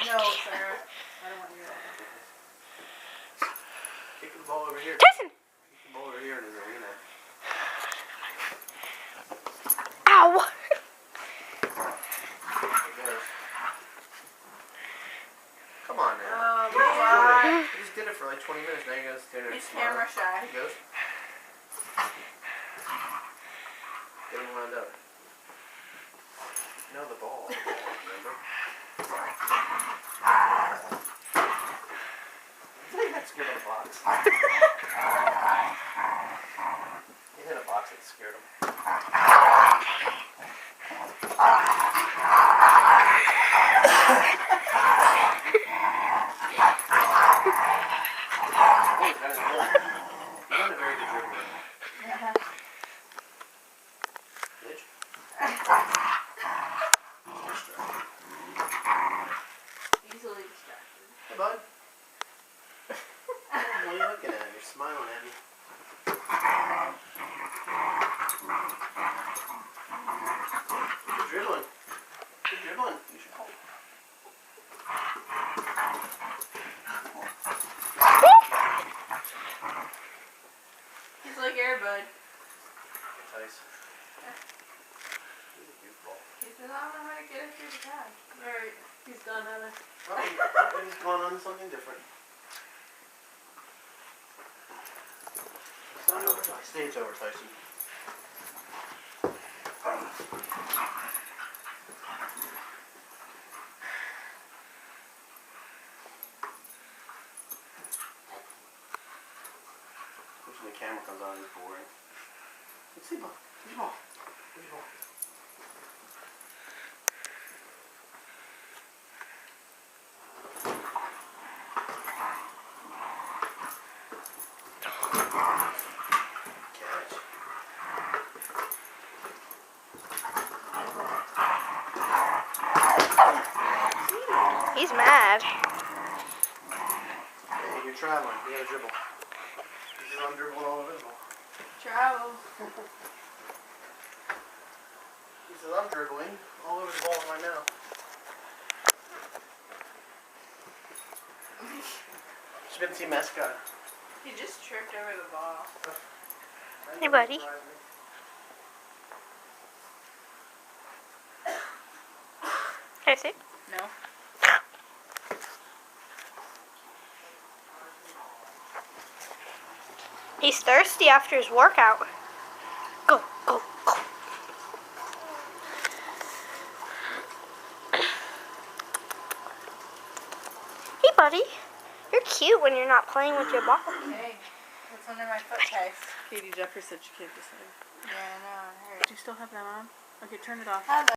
No, Sarah. I don't want to hear that. Kick the ball over here. Tyson! Kick the ball over here in his arena. Ow! Come on now. Oh, man. You just did it for like 20 minutes. Now you gotta stand there. He's camera shy. He goes. Get him wound up. No, the ball. Remember? I think that scared the box. He hit a box that scared him. You've done a very good dribbler. Mitch? Easily distracted. Hey, bud. What are you looking at? You're smiling at me. Good dribbling. Good dribbling. You should hold. He's like Air Bud. Tyson. He's a goofball. He says, I don't know how to get it through the tag. Alright, he's done at it. Oh, he's going on to something different. It's not over, Tyson. Stay, it's over, Tyson. When the camera comes on, it's boring. Let's see, ball. Where's the ball? Where's the ball? Catch. He's mad. Hey, you're traveling. You gotta dribble. I'm dribbling all over the ball. Travel. He says, I'm dribbling all over the ball in my mouth. Spin team mascot. He just tripped over the ball. Hey, buddy. Can I see? No. He's thirsty after his workout. Go, go, go. Hey, buddy. You're cute when you're not playing with your ball. Hey, what's under my foot, Tyson? Katie Jeffers said she can't decide. Yeah, I know. I heard. Do you still have that on? Okay, turn it off.